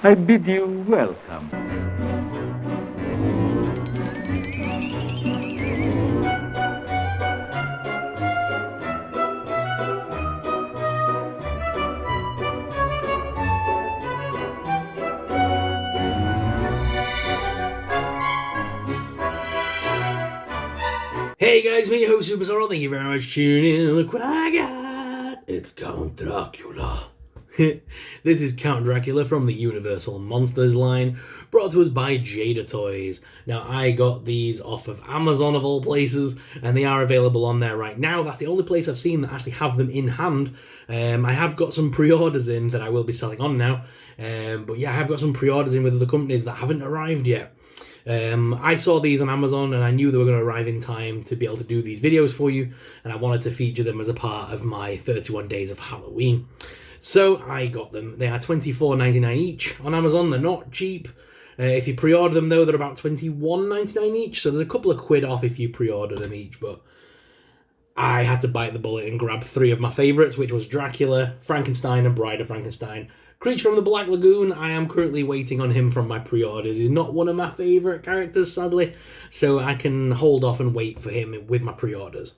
I bid you welcome. Hey guys, me, your host Super Sorrel. Thank you very much for tuning in. Look what I got! It's Count Dracula. This is Count Dracula from the Universal Monsters line, brought to us by Jada Toys. Now, I got these off of Amazon of all places, and they are available on there right now. That's the only place I've seen that actually have them in hand. I have got some pre-orders in that I will be selling on now. But yeah, I have got some pre-orders in with other companies that haven't arrived yet. I saw these on Amazon and I knew they were going to arrive in time to be able to do these videos for you, and I wanted to feature them as a part of my 31 days of Halloween. So I got them. They are $24.99 each on Amazon. They're not cheap. If you pre-order them though, they're about $21.99 each, so there's a couple of quid off if you pre-order them each, but I had to bite the bullet and grab three of my favourites, which was Dracula, Frankenstein, and Bride of Frankenstein. Creature from the Black Lagoon, I am currently waiting on him from my pre-orders. He's not one of my favourite characters, sadly, so I can hold off and wait for him with my pre-orders.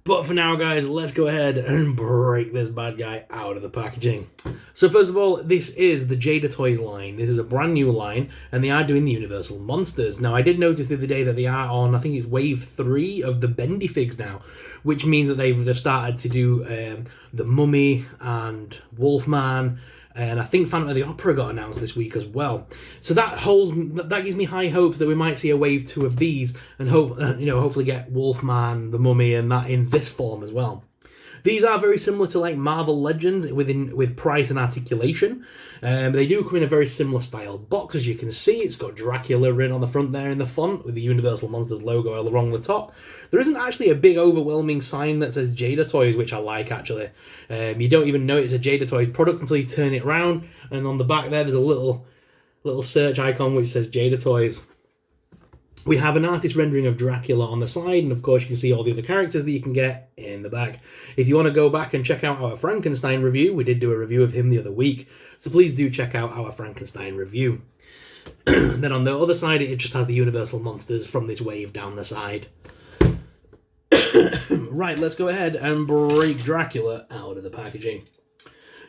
But for now, guys, let's go ahead and break this bad guy out of the packaging. So first of all, this is the Jada Toys line. This is a brand new line, and they are doing the Universal Monsters. Now, I did notice the other day that they are on, I think it's wave 3 of the Bendy Figs now, which means that they've started to do the Mummy and Wolfman, and I think Phantom of the Opera got announced this week as well. So that gives me high hopes that we might see a wave 2 of these, and hopefully get Wolfman, the Mummy, and that in this form as well. These are very similar to like Marvel Legends with price and articulation. They do come in a very similar style box, as you can see. It's got Dracula written on the front there in the font with the Universal Monsters logo along the top. There isn't actually a big overwhelming sign that says Jada Toys, which I like actually. You don't even know it's a Jada Toys product until you turn it around, and on the back there's a little search icon which says Jada Toys. We have an artist rendering of Dracula on the side, and of course you can see all the other characters that you can get in the back. If you want to go back and check out our Frankenstein review, we did do a review of him the other week, so please do check out our Frankenstein review. Then on the other side, it just has the Universal Monsters from this wave down the side. Right, let's go ahead and break Dracula out of the packaging.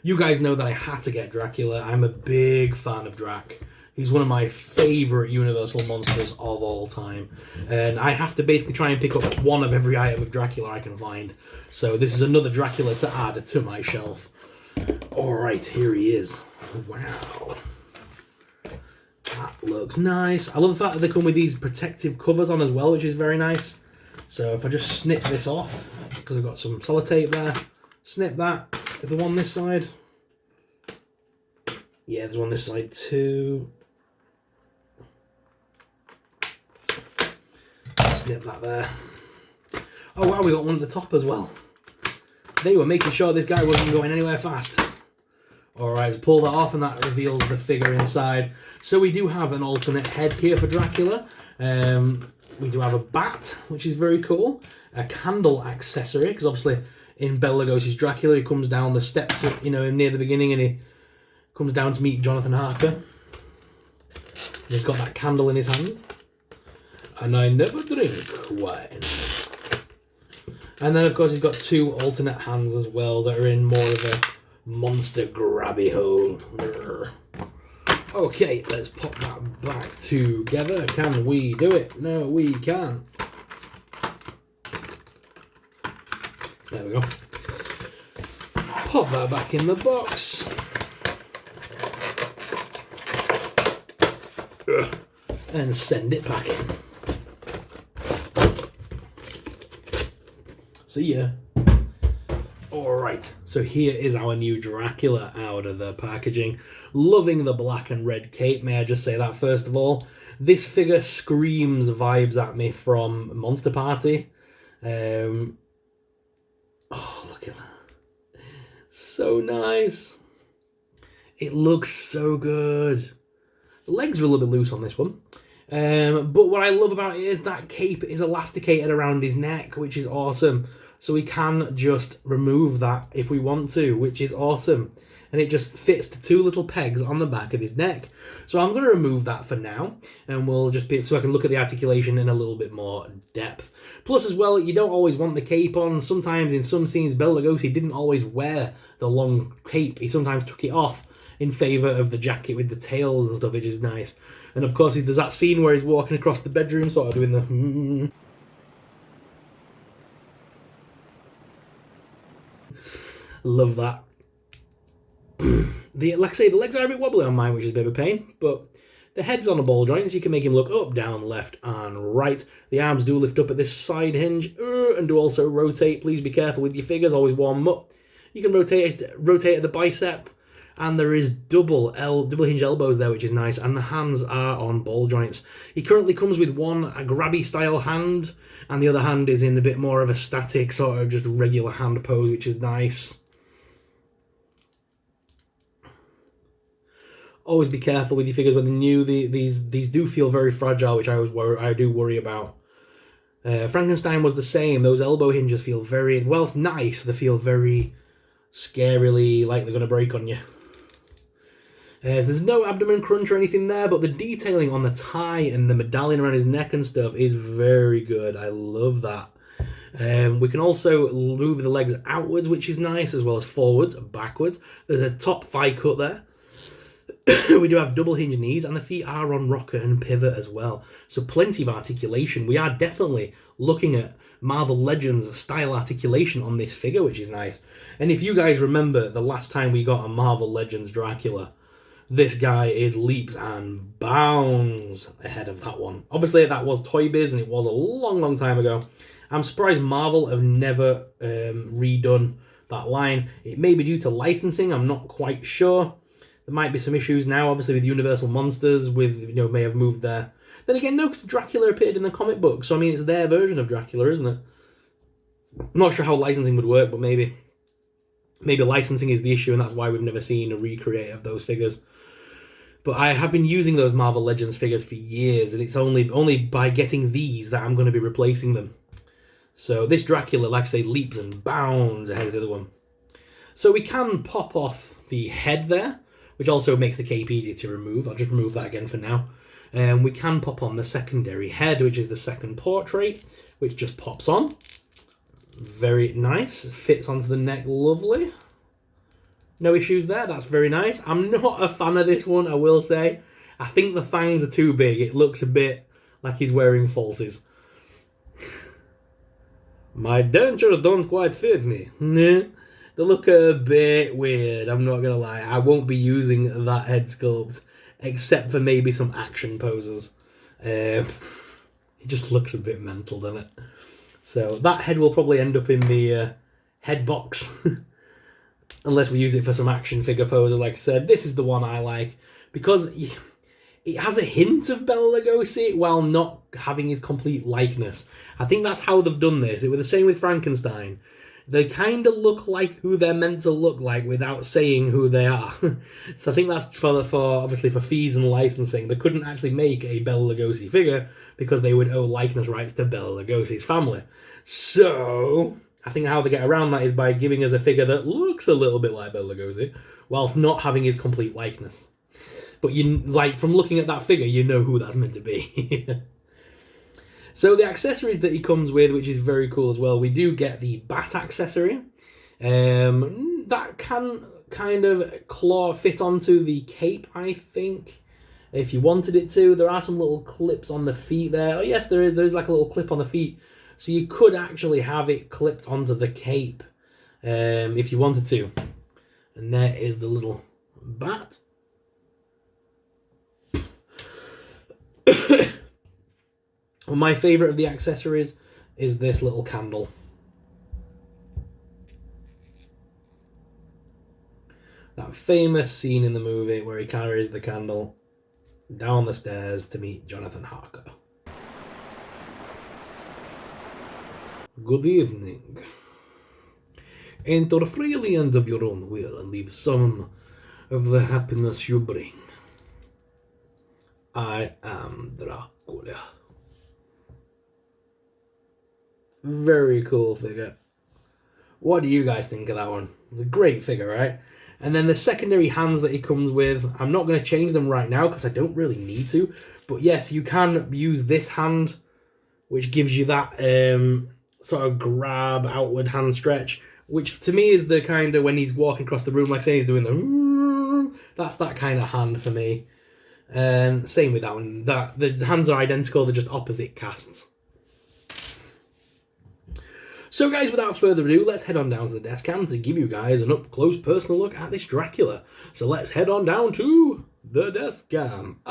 You guys know that I had to get Dracula. I'm a big fan of Drac. He's one of my favourite Universal Monsters of all time. And I have to basically try and pick up one of every item of Dracula I can find. So this is another Dracula to add to my shelf. Alright, here he is. Wow. That looks nice. I love the fact that they come with these protective covers on as well, which is very nice. So if I just snip this off, because I've got some sellotape there, snip that. Is there one this side? Yeah, there's one this side too. Snip that there. Oh wow, we got one at the top as well. They were making sure this guy wasn't going anywhere fast. Alright, let's pull that off, and that reveals the figure inside. So we do have an alternate head here for Dracula. We do have a bat, which is very cool. A candle accessory, because obviously in Bela Lugosi's Dracula, he comes down the steps, near the beginning, and he comes down to meet Jonathan Harker. He's got that candle in his hand. And I never drink wine. And then, of course, he's got two alternate hands as well that are in more of a monster grabby hole. Okay, let's pop that back together. Can we do it? No, we can't. There we go. Pop that back in the box. And send it packing. See ya. Alright, so here is our new Dracula out of the packaging. Loving the black and red cape, may I just say that first of all. This figure screams vibes at me from Monster Party. Oh, look at that. So nice. It looks so good. The legs are a little bit loose on this one. But what I love about it is that cape is elasticated around his neck, which is awesome. So we can just remove that if we want to, which is awesome. and it just fits the two little pegs on the back of his neck. So I'm going to remove that for now, and we'll just be so I can look at the articulation in a little bit more depth. Plus, as well, you don't always want the cape on. Sometimes in some scenes, Bela Lugosi didn't always wear the long cape. He sometimes took it off in favour of the jacket with the tails and stuff, which is nice. And of course, there's that scene where he's walking across the bedroom, sort of doing the... Love that. Like I say, the legs are a bit wobbly on mine, which is a bit of a pain, but the head's on a ball joint, so you can make him look up, down, left, and right. The arms do lift up at this side hinge, and do also rotate. Please be careful with your figures, always warm them up. You can rotate at the bicep, and there is double hinge elbows there, which is nice, and the hands are on ball joints. He currently comes with a grabby style hand, and the other hand is in a bit more of a static, sort of just regular hand pose, which is nice. Always be careful with your figures when they're new. These do feel very fragile, which I do worry about. Frankenstein was the same. Those elbow hinges feel very... Well, it's nice. They feel very scarily like they're going to break on you. There's no abdomen crunch or anything there, but the detailing on the tie and the medallion around his neck and stuff is very good. I love that. We can also move the legs outwards, which is nice, as well as forwards, backwards. There's a top thigh cut there. We do have double hinge knees, and the feet are on rocker and pivot as well. So plenty of articulation. We are definitely looking at Marvel Legends style articulation on this figure, which is nice. And if you guys remember the last time we got a Marvel Legends Dracula, this guy is leaps and bounds ahead of that one. Obviously, that was Toy Biz, and it was a long, long time ago. I'm surprised Marvel have never redone that line. It may be due to licensing, I'm not quite sure. There might be some issues now, obviously, with Universal Monsters, may have moved there. Then again, no, because Dracula appeared in the comic book, so I mean, it's their version of Dracula, isn't it? I'm not sure how licensing would work, but maybe licensing is the issue, and that's why we've never seen a recreate of those figures. But I have been using those Marvel Legends figures for years, and it's only by getting these that I'm going to be replacing them. So this Dracula, like I say, leaps and bounds ahead of the other one. So we can pop off the head there, which also makes the cape easier to remove. I'll just remove that again for now. We can pop on the secondary head, which is the second portrait, which just pops on. Very nice. Fits onto the neck lovely. No issues there. That's very nice. I'm not a fan of this one, I will say. I think the fangs are too big. It looks a bit like he's wearing falsies. My dentures don't quite fit me. They look a bit weird, I'm not going to lie. I won't be using that head sculpt, except for maybe some action poses. It just looks a bit mental, doesn't it? So that head will probably end up in the head box. Unless we use it for some action figure poses, like I said. This is the one I like, because it has a hint of Bela Lugosi while not having his complete likeness. I think that's how they've done this. It was the same with Frankenstein. They kind of look like who they're meant to look like without saying who they are. So I think that's for obviously for fees and licensing. They couldn't actually make a Bela Lugosi figure because they would owe likeness rights to Bela Lugosi's family. So I think how they get around that is by giving us a figure that looks a little bit like Bela Lugosi whilst not having his complete likeness. But from looking at that figure, you know who that's meant to be. So the accessories that he comes with, which is very cool as well, we do get the bat accessory. That can kind of fit onto the cape, I think, if you wanted it to. There are some little clips on the feet there. Oh yes, there is. There's like a little clip on the feet. So you could actually have it clipped onto the cape if you wanted to. And there is the little bat. Well, my favourite of the accessories is this little candle. That famous scene in the movie where he carries the candle down the stairs to meet Jonathan Harker. Good evening. Enter freely and of your own will, and leave some of the happiness you bring. I am Dracula. Very cool figure. What do you guys think of that one? It's a great figure, right? And then the secondary hands that it comes with, I'm not going to change them right now because I don't really need to. But yes, you can use this hand, which gives you that sort of grab outward hand stretch, which to me is the kind of when he's walking across the room, like say he's doing the, that's that kind of hand for me. And same with that one. That the hands are identical, they're just opposite casts. So guys, without further ado, let's head on down to the desk cam to give you guys an up-close personal look at this Dracula. So let's head on down to the desk cam.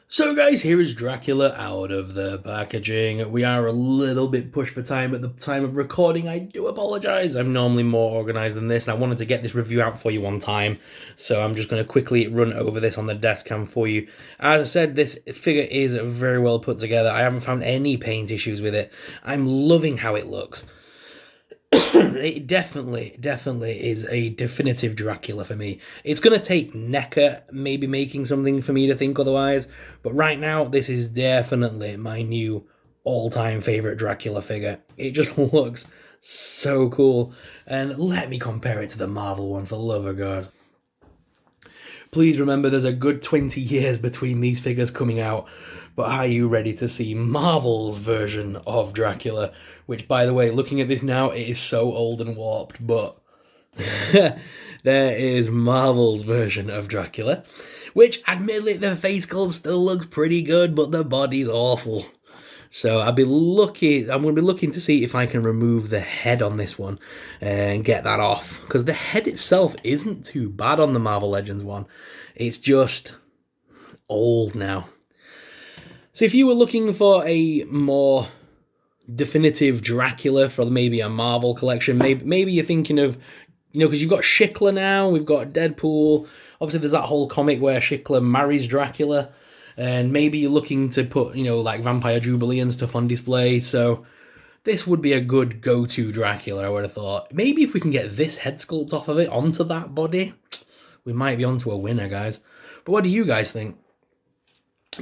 So guys, here is Dracula out of the packaging. We are a little bit pushed for time at the time of recording. I do apologise. I'm normally more organised than this, and I wanted to get this review out for you on time. So I'm just going to quickly run over this on the desk cam for you. As I said, this figure is very well put together. I haven't found any paint issues with it. I'm loving how it looks. It definitely is a definitive Dracula for me. It's going to take NECA maybe making something for me to think otherwise, but right now this is definitely my new all-time favourite Dracula figure. It just looks so cool, and let me compare it to the Marvel one, for the love of God. Please remember there's a good 20 years between these figures coming out, but are you ready to see Marvel's version of Dracula? Which, by the way, looking at this now, it is so old and warped, but there is Marvel's version of Dracula, which, admittedly, the face sculpt still looks pretty good, but the body's awful. So I'm going to be looking to see if I can remove the head on this one and get that off, because the head itself isn't too bad on the Marvel Legends one. It's just old now. So if you were looking for a more definitive Dracula for maybe a Marvel collection, maybe you're thinking of, because you've got Schickler now, we've got Deadpool, obviously there's that whole comic where Schickler marries Dracula, and maybe you're looking to put, like Vampire Jubilee and stuff on display, so this would be a good go-to Dracula, I would have thought. Maybe if we can get this head sculpt off of it onto that body, we might be onto a winner, guys. But what do you guys think?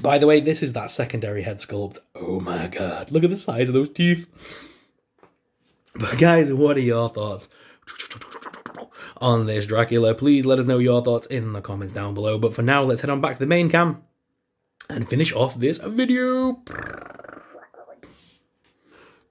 By the way, this is that secondary head sculpt. Oh my God, look at the size of those teeth. But guys, what are your thoughts on this Dracula? Please let us know your thoughts in the comments down below. But for now, let's head on back to the main cam and finish off this video.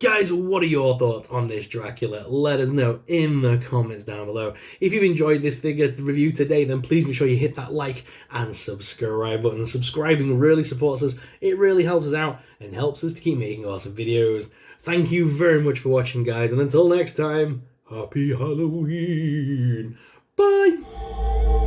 Guys, what are your thoughts on this Dracula? Let us know in the comments down below. If you enjoyed this figure review today, then please make sure you hit that like and subscribe button. Subscribing really supports us, it really helps us out, and helps us to keep making awesome videos. Thank you very much for watching, guys, and until next time, happy Halloween! Bye!